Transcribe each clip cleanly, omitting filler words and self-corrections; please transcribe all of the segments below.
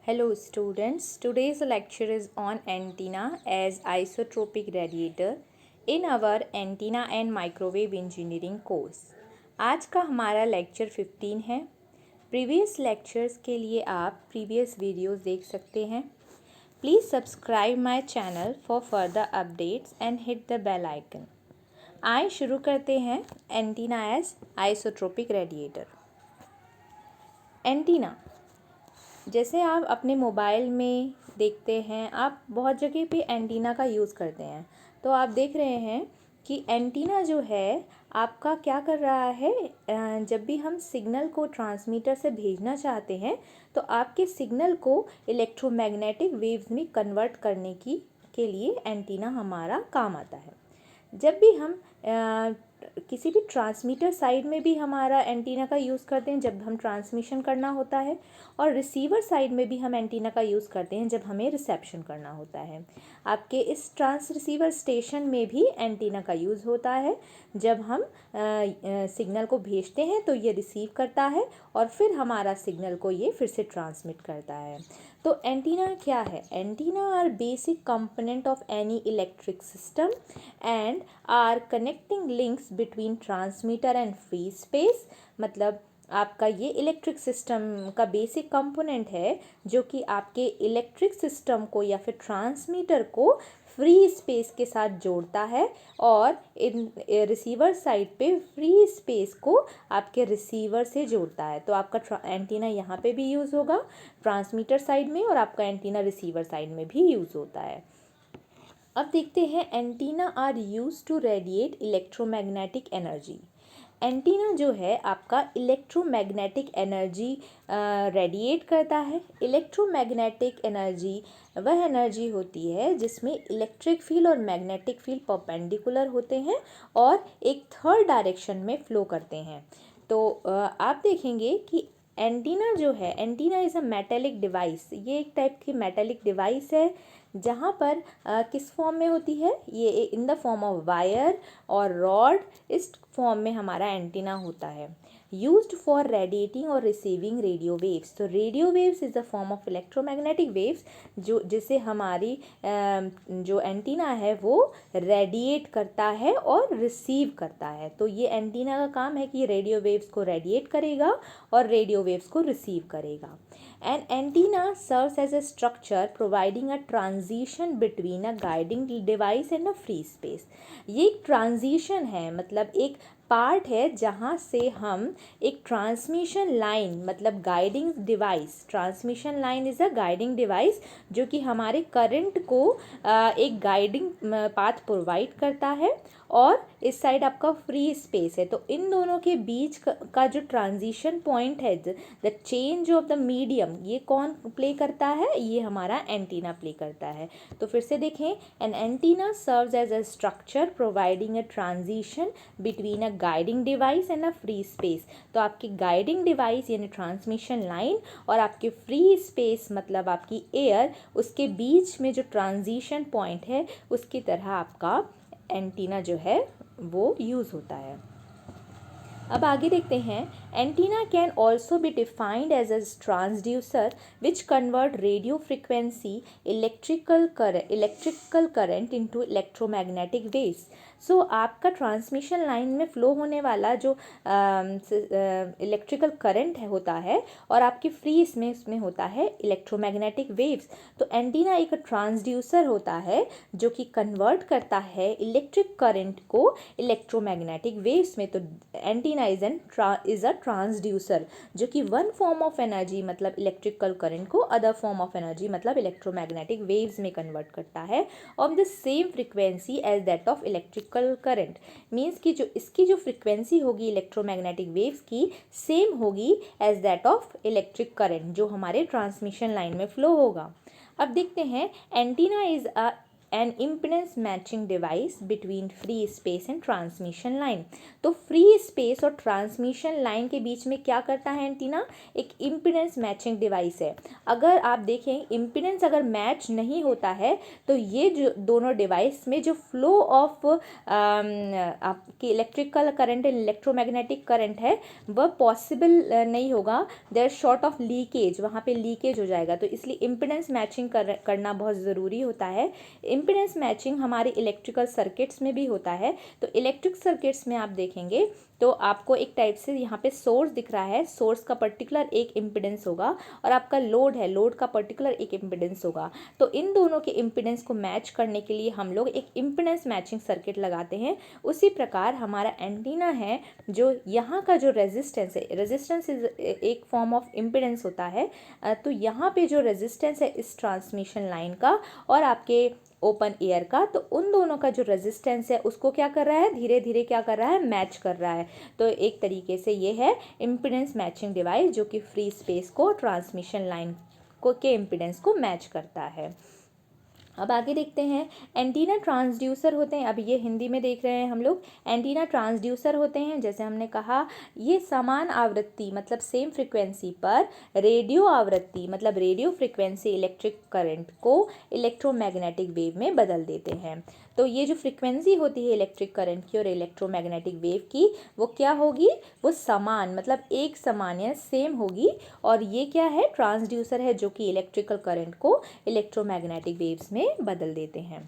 Hello students, today's lecture is on antenna as isotropic radiator in our antenna and microwave engineering course। आज का हमारा lecture 15 है। Previous lectures के लिए आप प्रीवियस वीडियोस देख सकते हैं। Please subscribe my channel for further updates and hit the bell icon. आइए शुरू करते हैं antenna as isotropic radiator. Antenna जैसे आप अपने मोबाइल में देखते हैं, आप बहुत जगह पे एंटीना का यूज़ करते हैं। तो आप देख रहे हैं कि एंटीना जो है आपका क्या कर रहा है, जब भी हम सिग्नल को ट्रांसमीटर से भेजना चाहते हैं तो आपके सिग्नल को इलेक्ट्रोमैग्नेटिक वेव्स में कन्वर्ट करने के लिए एंटीना हमारा काम आता है। जब भी हम किसी भी ट्रांसमीटर साइड में भी हमारा एंटीना का यूज़ करते हैं जब हम ट्रांसमिशन करना होता है, और रिसीवर साइड में भी हम एंटीना का यूज़ करते हैं जब हमें रिसेप्शन करना होता है। आपके इस ट्रांस रिसीवर स्टेशन में भी एंटीना का यूज़ होता है। जब हम सिग्नल को भेजते हैं तो ये रिसीव करता है और फिर हमारा सिग्नल को ये फिर से ट्रांसमिट करता है। तो एंटीना क्या है? Antenna are basic component of any electric system and are connecting links between transmitter and free space. मतलब आपका ये इलेक्ट्रिक सिस्टम का बेसिक कंपोनेंट है जो कि आपके इलेक्ट्रिक सिस्टम को या फिर ट्रांसमीटर को फ्री स्पेस के साथ जोड़ता है, और इन रिसीवर साइड पे फ्री स्पेस को आपके रिसीवर से जोड़ता है। तो आपका एंटीना यहाँ पे भी यूज़ होगा ट्रांसमीटर साइड में, और आपका एंटीना रिसीवर साइड में भी यूज़ होता है। अब देखते हैं antenna are use to radiate electromagnetic energy. Antenna जो है आपका इलेक्ट्रोमैग्नेटिक एनर्जी रेडिएट करता है। इलेक्ट्रोमैग्नेटिक एनर्जी वह एनर्जी होती है जिसमें इलेक्ट्रिक फील्ड और मैग्नेटिक फील्ड परपेंडिकुलर होते हैं और एक थर्ड डायरेक्शन में फ्लो करते हैं। तो आप देखेंगे कि एंटीना जो है, antenna is a metallic device. ये एक टाइप की मेटेलिक डिवाइस है जहाँ पर किस फॉर्म में होती है, ये in the form of wire और रॉड। इस फॉर्म में हमारा एंटीना होता है। यूज्ड फॉर रेडिएटिंग और रिसीविंग रेडियो वेव्स। तो radio waves is the form of electromagnetic waves जिसे हमारी जो एंटीना है वो रेडिएट करता है और रिसीव करता है। तो ये एंटीना का काम है कि रेडियो वेव्स को रेडिएट करेगा और रेडियो वेव्स को रिसीव करेगा। An antenna serves as a structure providing a transition between a guiding device and a free space। ये एक ट्रांजिशन है, मतलब एक पार्ट है जहाँ से हम एक ट्रांसमिशन लाइन, मतलब guiding device, transmission line is a guiding device जो कि हमारे करंट को एक गाइडिंग पाथ प्रोवाइड करता है, और इस साइड आपका फ्री स्पेस है। तो इन दोनों के बीच का जो ट्रांजिशन पॉइंट है, the change of the medium, ये कौन प्ले करता है? ये हमारा एंटीना प्ले करता है। तो फिर से देखें, an antenna serves as a structure providing a transition between a guiding device and a free space. तो आपकी गाइडिंग डिवाइस यानी ट्रांसमिशन लाइन और आपके फ्री स्पेस मतलब आपकी एयर, उसके बीच में जो ट्रांजिशन पॉइंट है उसकी तरह आपका एंटीना जो है वो यूज़ होता है। अब आगे देखते हैं, antenna can also be defined as a transducer which convert radio frequency electrical current into electromagnetic waves. So आपका ट्रांसमिशन लाइन में फ्लो होने वाला जो इलेक्ट्रिकल करंट होता है और आपके फ्री इसमें होता है इलेक्ट्रोमैग्नेटिक वेव्स। तो एंटीना एक ट्रांसड्यूसर होता है जो कि कन्वर्ट करता है इलेक्ट्रिक करंट को इलेक्ट्रोमैग्नेटिक वेव्स में। तो एंटीना इज अ ट्रांसड्यूसर जो कि वन फॉर्म ऑफ एनर्जी मतलब इलेक्ट्रिकल करंट को अदर फॉर्म ऑफ एनर्जी मतलब इलेक्ट्रोमैग्नेटिक वेव्स में कन्वर्ट करता है of the same frequency as that of electrical current. Means कि जो इसकी जो फ्रिक्वेंसी होगी इलेक्ट्रोमैग्नेटिक वेव्स की सेम होगी as that of electric current जो हमारे ट्रांसमिशन लाइन में फ्लो होगा। अब देखते हैं, antenna is a an impedance matching device between free space and transmission line. तो फ्री स्पेस और ट्रांसमिशन लाइन के बीच में क्या करता है एंटीना, एक इम्पीडेंस मैचिंग डिवाइस है। अगर आप देखें इम्पीडेंस अगर मैच नहीं होता है तो ये जो दोनों डिवाइस में जो फ्लो ऑफ आपकी electrical current and electromagnetic current है वह पॉसिबल नहीं होगा। देयर शॉर्ट ऑफ लीकेज, वहाँ पे लीकेज हो जाएगा। तो इसलिए इम्पीडेंस मैचिंग करना बहुत ज़रूरी होता है। इम्पीडेंस मैचिंग हमारे इलेक्ट्रिकल सर्किट्स में भी होता है। तो इलेक्ट्रिक सर्किट्स में आप देखेंगे तो आपको एक टाइप से यहाँ पे सोर्स दिख रहा है, सोर्स का पर्टिकुलर एक इम्पीडेंस होगा और आपका लोड है, लोड का पर्टिकुलर एक इम्पीडेंस होगा। तो इन दोनों के इम्पीडेंस को मैच करने के लिए हम लोग एक इम्पीडेंस मैचिंग सर्किट लगाते हैं। उसी प्रकार हमारा एंटीना है, जो यहाँ का जो रेजिस्टेंस है, रेजिस्टेंस इज एक फॉर्म ऑफ इम्पीडेंस होता है। तो यहाँ पे जो रेजिस्टेंस है इस ट्रांसमिशन लाइन का और आपके ओपन एयर का, तो उन दोनों का जो रेजिस्टेंस है उसको क्या कर रहा है, धीरे धीरे क्या कर रहा है, मैच कर रहा है। तो एक तरीके से ये है इम्पीडेंस मैचिंग डिवाइस, जो कि फ्री स्पेस को, ट्रांसमिशन लाइन को के इम्पीडेंस को मैच करता है। अब आगे देखते हैं, एंटीना ट्रांसड्यूसर होते हैं। अब ये हिंदी में देख रहे हैं हम लोग। एंटीना ट्रांसड्यूसर होते हैं, जैसे हमने कहा, ये समान आवृत्ति मतलब सेम फ्रिक्वेंसी पर रेडियो आवृत्ति मतलब रेडियो फ्रिक्वेंसी इलेक्ट्रिक करंट को इलेक्ट्रोमैग्नेटिक वेव में बदल देते हैं। तो ये जो फ्रिक्वेंसी होती है इलेक्ट्रिक करंट की और इलेक्ट्रोमैग्नेटिक वेव की, वो क्या होगी, वो समान मतलब एक समान या सेम होगी। और ये क्या है, ट्रांसड्यूसर है, जो कि इलेक्ट्रिकल करंट को इलेक्ट्रोमैग्नेटिक वेव्स में बदल देते हैं।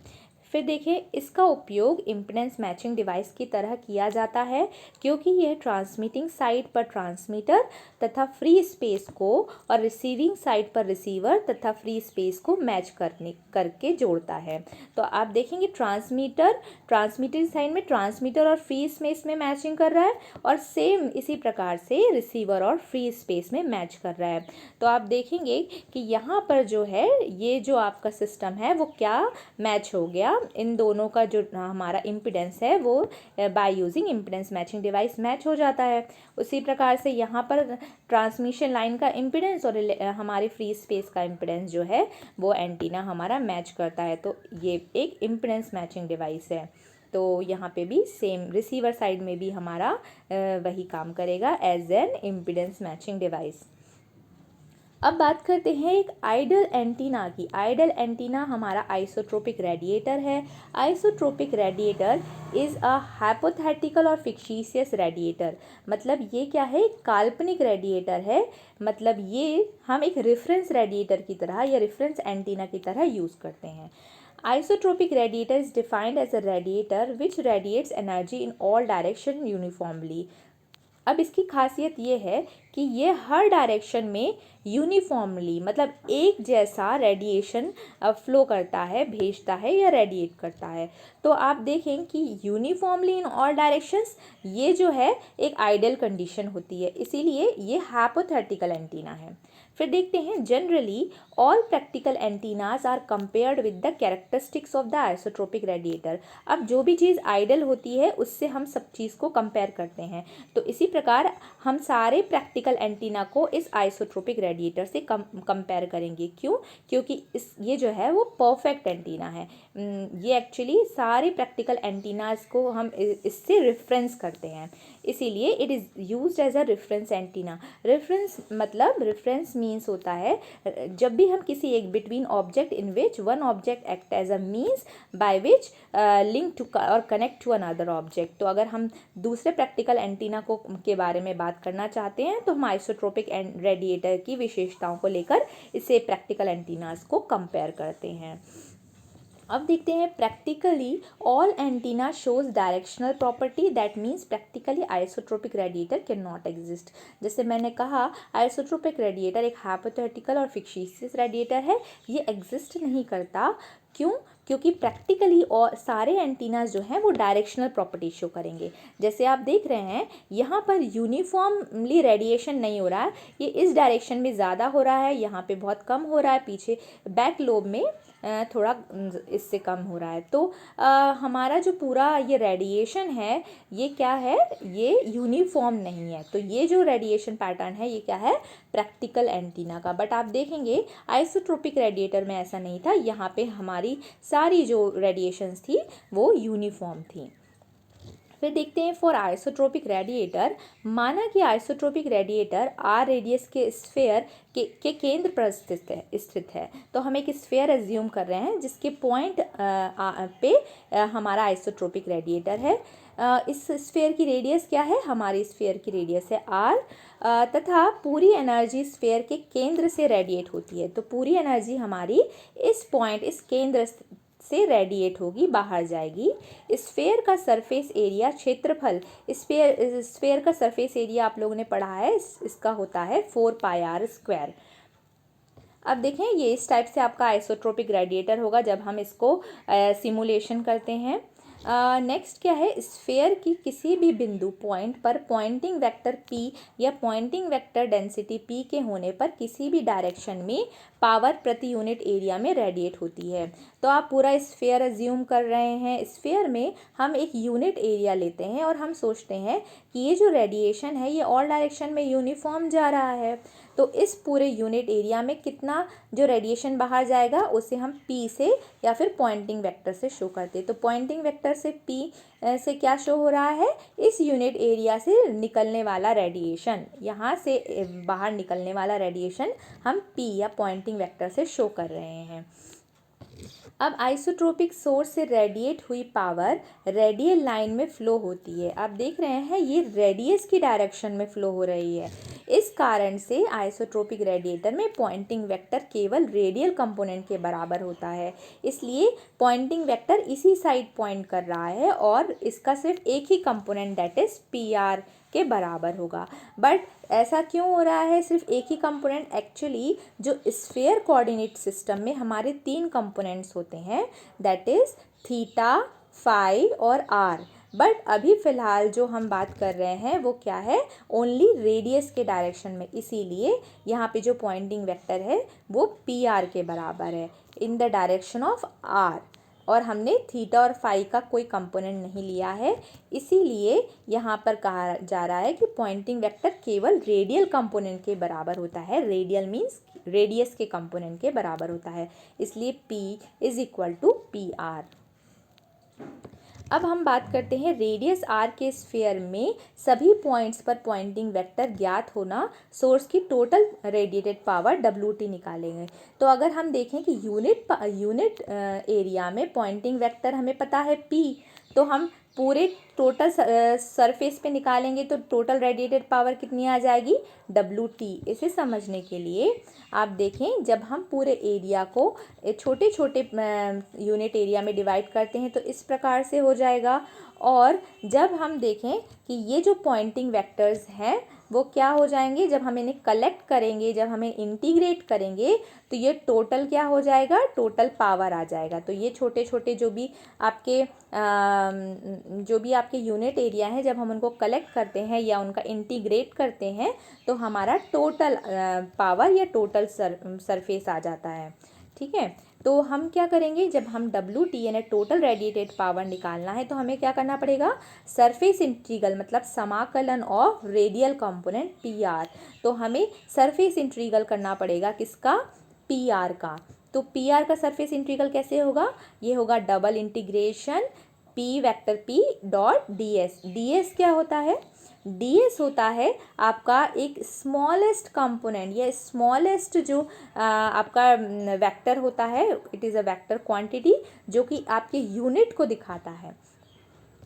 फिर देखिए, इसका उपयोग इम्पीडेंस मैचिंग डिवाइस की तरह किया जाता है, क्योंकि यह ट्रांसमिटिंग साइड पर ट्रांसमीटर तथा फ्री स्पेस को और रिसीविंग साइड पर रिसीवर तथा फ्री स्पेस को मैच करके जोड़ता है। तो आप देखेंगे ट्रांसमिटिंग साइड में ट्रांसमीटर और फ्री स्पेस में मैचिंग कर रहा है और सेम इसी प्रकार से रिसीवर और फ्री स्पेस में मैच कर रहा है। तो आप देखेंगे कि यहाँ पर जो है ये जो आपका सिस्टम है वो क्या मैच हो गया, इन दोनों का जो हमारा इम्पीडेंस है वो by using impedance matching device match हो जाता है। उसी प्रकार से यहाँ पर ट्रांसमिशन लाइन का इम्पीडेंस और हमारे फ्री स्पेस का इम्पीडेंस जो है वो एंटीना हमारा मैच करता है। तो ये एक इम्पीडेंस मैचिंग डिवाइस है। तो यहाँ पे भी सेम रिसीवर साइड में भी हमारा वही काम करेगा as an impedance matching device. अब बात करते हैं एक आइडल एंटीना की। आइडल एंटीना हमारा आइसोट्रोपिक रेडिएटर है। Isotropic radiator is a hypothetical और फिक्शियस रेडिएटर। मतलब ये क्या है, काल्पनिक रेडिएटर है। मतलब ये हम एक रेफरेंस रेडिएटर की तरह या रेफरेंस एंटीना की तरह यूज़ करते हैं। Isotropic radiator is defined as a radiator which radiates energy in all direction uniformly. अब इसकी खासियत ये है कि ये हर डायरेक्शन में यूनिफॉर्मली मतलब एक जैसा रेडिएशन फ्लो करता है, भेजता है या रेडिएट करता है। तो आप देखें कि यूनिफॉर्मली इन ऑल डायरेक्शंस, ये जो है एक आइडियल कंडीशन होती है, इसीलिए ये हाइपोथेटिकल एंटीना है। फिर देखते हैं, generally all practical antennas are compared with the characteristics of the isotropic radiator. अब जो भी चीज़ आइडियल होती है उससे हम सब चीज़ को कंपेयर करते हैं। तो इसी प्रकार हम सारे प्रैक्टिकल एंटीना को इस आइसोट्रोपिक रेडिएटर से कंपेयर करेंगे। क्यों? क्योंकि ये जो है वो परफेक्ट एंटीना है। ये एक्चुअली सारे प्रैक्टिकल एंटीनाज को हम इससे रेफरेंस करते हैं, इसीलिए it is used as a reference antenna. Reference मतलब रेफरेंस मीन्स होता है जब भी हम किसी एक between object in which one object act as a means by which link to और कनेक्ट टू अनदर ऑब्जेक्ट। तो अगर हम दूसरे प्रैक्टिकल एंटीना को के बारे में बात करना चाहते हैं तो हम आइसोट्रोपिक रेडिएटर की विशेषताओं को लेकर इसे प्रैक्टिकल एंटीनास को कंपेयर करते हैं। अब देखते हैं, practically all antenna shows directional property, that means practically isotropic radiator can not exist. जैसे मैंने कहा, आइसोट्रोपिक रेडिएटर एक हाइपोथेटिकल और फिक्शियस रेडिएटर है, ये एग्जिस्ट नहीं करता। क्यों? क्योंकि प्रैक्टिकली और सारे एंटीनाज जो हैं वो डायरेक्शनल प्रॉपर्टी शो करेंगे। जैसे आप देख रहे हैं यहाँ पर यूनिफॉर्मली रेडिएशन नहीं हो रहा है, ये इस डायरेक्शन में ज़्यादा हो रहा है, यहाँ पे बहुत कम हो रहा है, पीछे बैक लोब में थोड़ा इससे कम हो रहा है। तो हमारा जो पूरा ये रेडिएशन है ये क्या है, ये यूनिफॉर्म नहीं है। तो ये जो रेडिएशन पैटर्न है ये क्या है, प्रैक्टिकल एंटीना का। बट आप देखेंगे आइसोट्रोपिक रेडिएटर में ऐसा नहीं था, यहाँ पे हमारी सारी जो रेडिएशंस थी वो यूनिफॉर्म थी। फिर देखते हैं फॉर आइसोट्रोपिक रेडिएटर, माना कि आइसोट्रोपिक रेडिएटर आर रेडियस के स्फेयर के केंद्र पर स्थित है। तो हम एक स्फेयर एज्यूम कर रहे हैं जिसके पॉइंट पे हमारा आइसोट्रोपिक रेडिएटर है। इस स्फेयर की रेडियस क्या है? हमारी स्फेयर की रेडियस है आर, तथा पूरी एनर्जी स्फेयर के केंद्र से रेडिएट होती है। तो पूरी एनर्जी हमारी इस पॉइंट, इस केंद्र से रेडिएट होगी, बाहर जाएगी। स्फेयर का सरफेस एरिया, क्षेत्रफल, स्फेयर का सरफेस एरिया आप लोगों ने पढ़ा है, इसका होता है 4πr²। अब देखें ये इस टाइप से आपका आइसोट्रोपिक रेडिएटर होगा जब हम इसको सिमुलेशन करते हैं। नेक्स्ट क्या है? स्फेयर की किसी भी बिंदु पॉइंट पर पॉइंटिंग वेक्टर P या पॉइंटिंग वेक्टर डेंसिटी P के होने पर किसी भी डायरेक्शन में पावर प्रति यूनिट एरिया में रेडिएट होती है। तो आप पूरा स्फेयर अज्यूम कर रहे हैं, स्फेयर में हम एक यूनिट एरिया लेते हैं और हम सोचते हैं कि ये जो रेडिएशन है ये ऑल डायरेक्शन में यूनिफॉर्म जा रहा है। तो इस पूरे यूनिट एरिया में कितना जो रेडिएशन बाहर जाएगा उसे हम P से या फिर पॉइंटिंग वेक्टर से शो करते हैं। तो पॉइंटिंग वेक्टर से P से क्या शो हो रहा है? इस यूनिट एरिया से निकलने वाला रेडिएशन, यहाँ से बाहर निकलने वाला रेडिएशन हम P या पॉइंटिंग वेक्टर से शो कर रहे हैं। अब आइसोट्रोपिक सोर्स से रेडिएट हुई पावर रेडियल लाइन में फ़्लो होती है। आप देख रहे हैं ये रेडियस की डायरेक्शन में फ़्लो हो रही है। इस कारण से आइसोट्रोपिक रेडिएटर में पॉइंटिंग वेक्टर केवल रेडियल कंपोनेंट के बराबर होता है, इसलिए पॉइंटिंग वेक्टर इसी साइड पॉइंट कर रहा है और इसका सिर्फ एक ही कंपोनेंट दैट इज़ PR के बराबर होगा। बट ऐसा क्यों हो रहा है सिर्फ एक ही कंपोनेंट? एक्चुअली जो स्फेयर कोऑर्डिनेट सिस्टम में हमारे 3 कंपोनेंट्स होते हैं, दैट इज़ थीटा, फाई और आर। बट अभी फ़िलहाल जो हम बात कर रहे हैं वो क्या है? ओनली रेडियस के डायरेक्शन में, इसीलिए यहाँ पे जो पॉइंटिंग वेक्टर है वो PR के बराबर है in the direction of R, और हमने थीटा और फाई का कोई कंपोनेंट नहीं लिया है, इसीलिए यहाँ पर कहा जा रहा है कि पॉइंटिंग वेक्टर केवल रेडियल कंपोनेंट के बराबर होता है। रेडियल मीन्स रेडियस के कंपोनेंट के बराबर होता है, इसलिए P = PR। अब हम बात करते हैं रेडियस r के स्फेयर में सभी पॉइंट्स पर पॉइंटिंग वेक्टर ज्ञात होना, सोर्स की टोटल रेडिएटेड पावर WT निकालेंगे। तो अगर हम देखें कि यूनिट एरिया में पॉइंटिंग वेक्टर हमें पता है P, तो हम पूरे टोटल सरफेस पे निकालेंगे तो टोटल रेडिएटेड पावर कितनी आ जाएगी? WT। इसे समझने के लिए आप देखें जब हम पूरे एरिया को छोटे छोटे यूनिट एरिया में डिवाइड करते हैं तो इस प्रकार से हो जाएगा, और जब हम देखें कि ये जो पॉइंटिंग वेक्टर्स हैं वो क्या हो जाएंगे, जब हम इन्हें कलेक्ट करेंगे, जब हम इन्हें इंटीग्रेट करेंगे तो ये टोटल क्या हो जाएगा? टोटल पावर आ जाएगा। तो ये छोटे छोटे जो भी आपके यूनिट एरिया हैं, जब हम उनको कलेक्ट करते हैं या उनका इंटीग्रेट करते हैं तो हमारा टोटल पावर या टोटल सरफेस आ जाता है। ठीक है, तो हम क्या करेंगे, जब हम WT यानी टोटल रेडिएटेड पावर निकालना है तो हमें क्या करना पड़ेगा? सरफेस इंटीग्रल मतलब समाकलन ऑफ रेडियल कंपोनेंट PR। तो हमें सरफेस इंटीग्रल करना पड़ेगा किसका? PR का। तो PR का सरफेस इंटीग्रल कैसे होगा? ये होगा डबल इंटीग्रेशन P∩P.ds। ds क्या होता है? ds होता है आपका एक स्मॉलेस्ट कंपोनेंट या स्मॉलेस्ट जो आपका वेक्टर होता है, it is a vector quantity जो कि आपके यूनिट को दिखाता है।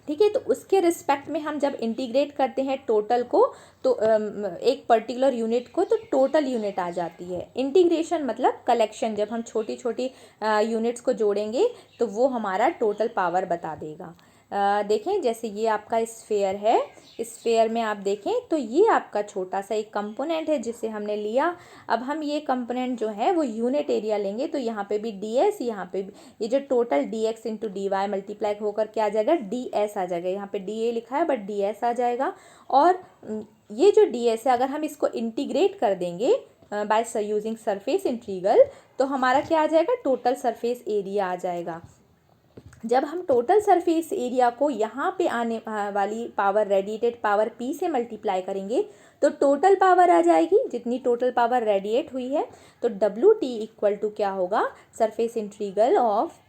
ठीक है, तो उसके रिस्पेक्ट में हम जब इंटीग्रेट करते हैं टोटल को, तो एक पर्टिकुलर यूनिट को, तो टोटल यूनिट आ जाती है। इंटीग्रेशन मतलब कलेक्शन, जब हम छोटी छोटी यूनिट्स को जोड़ेंगे तो वो हमारा टोटल पावर बता देगा। देखें जैसे ये आपका स्फेयर है, स्फेयर में आप देखें तो ये आपका छोटा सा एक कंपोनेंट है जिसे हमने लिया। अब हम ये कंपोनेंट जो है वो यूनिट एरिया लेंगे तो यहाँ पे भी ds, यहाँ पे भी ये जो टोटल dx × dy मल्टीप्लाई होकर क्या आ जाएगा? ds आ जाएगा। यहाँ पे dA लिखा है बट ds आ जाएगा। और ये जो ds है अगर हम इसको इंटीग्रेट कर देंगे बाय यूजिंग सरफेस इंटीग्रल तो हमारा क्या आ जाएगा? टोटल सरफेस एरिया आ जाएगा। जब हम टोटल सरफेस एरिया को यहाँ पे आने वाली पावर, रेडिएटेड पावर P से मल्टीप्लाई करेंगे तो टोटल पावर आ जाएगी, जितनी टोटल पावर रेडिएट हुई है। तो WT इक्वल टू क्या होगा, सरफेस इंटीग्रल ऑफ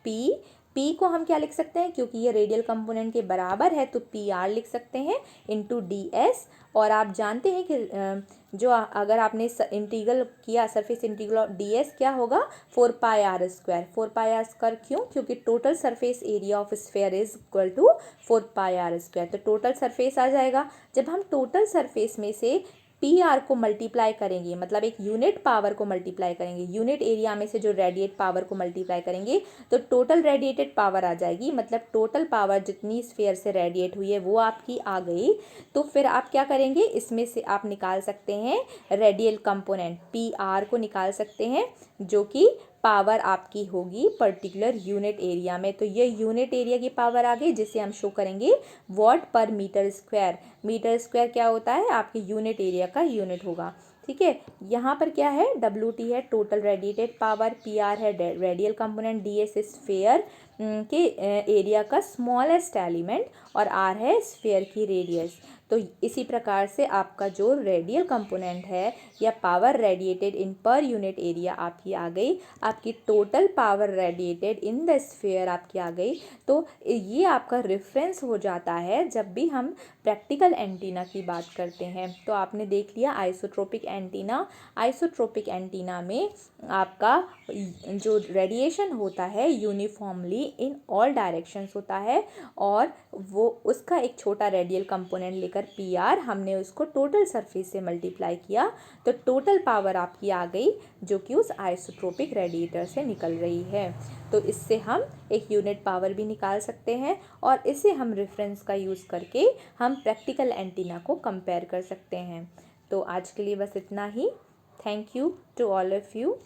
P को हम क्या लिख सकते हैं, क्योंकि ये रेडियल कंपोनेंट के बराबर है तो PR लिख सकते हैं इंटू DS। और आप जानते हैं कि जो अगर आपने इंटीग्रल किया, सरफेस इंटीग्रल ऑफ DS क्या होगा, 4πr²। 4πr² क्यों, क्योंकि total surface area of sphere is equal to 4πr²। तो टोटल सरफेस आ जाएगा। जब हम टोटल सरफेस में से PR को मल्टीप्लाई करेंगे, मतलब एक यूनिट पावर को मल्टीप्लाई करेंगे, यूनिट एरिया में से जो रेडिएट पावर को मल्टीप्लाई करेंगे तो टोटल रेडिएटेड पावर आ जाएगी। मतलब टोटल पावर जितनी स्फीयर से रेडिएट हुई है वो आपकी आ गई। तो फिर आप क्या करेंगे, इसमें से आप निकाल सकते हैं रेडियल कंपोनेंट PR को निकाल सकते हैं, जो कि पावर आपकी होगी पर्टिकुलर यूनिट एरिया में। तो ये यूनिट एरिया की पावर आ गई, जिसे हम शो करेंगे वॉट पर मीटर स्क्वायर। मीटर स्क्वायर क्या होता है, आपके यूनिट एरिया का यूनिट होगा। ठीक है, यहाँ पर क्या है, WT है टोटल रेडिएटेड पावर, PR है रेडियल कंपोनेंट, DS स्फेयर के एरिया का स्मॉलेस्ट एलिमेंट, और R है स्फेयर की रेडियस। तो इसी प्रकार से आपका जो रेडियल कंपोनेंट है या पावर रेडिएटेड इन पर यूनिट एरिया आपकी आ गई, आपकी total power radiated in the sphere आपकी आ गई। तो ये आपका रेफरेंस हो जाता है जब भी हम प्रैक्टिकल एंटीना की बात करते हैं। तो आपने देख लिया आइसोट्रोपिक एंटीना। आइसोट्रोपिक एंटीना में आपका जो रेडिएशन होता है यूनिफॉर्मली इन ऑल डायरेक्शंस होता है, और वो उसका एक छोटा रेडियल कंपोनेंट लेकर PR हमने उसको टोटल सरफेस से मल्टीप्लाई किया तो टोटल पावर आपकी आ गई, जो कि उस आइसोट्रोपिक रेडिएटर से निकल रही है। तो इससे हम एक यूनिट पावर भी निकाल सकते हैं, और इसे हम रेफरेंस का यूज़ करके हम प्रैक्टिकल एंटीना को कंपेयर कर सकते हैं। तो आज के लिए बस इतना ही। Thank you to all of you.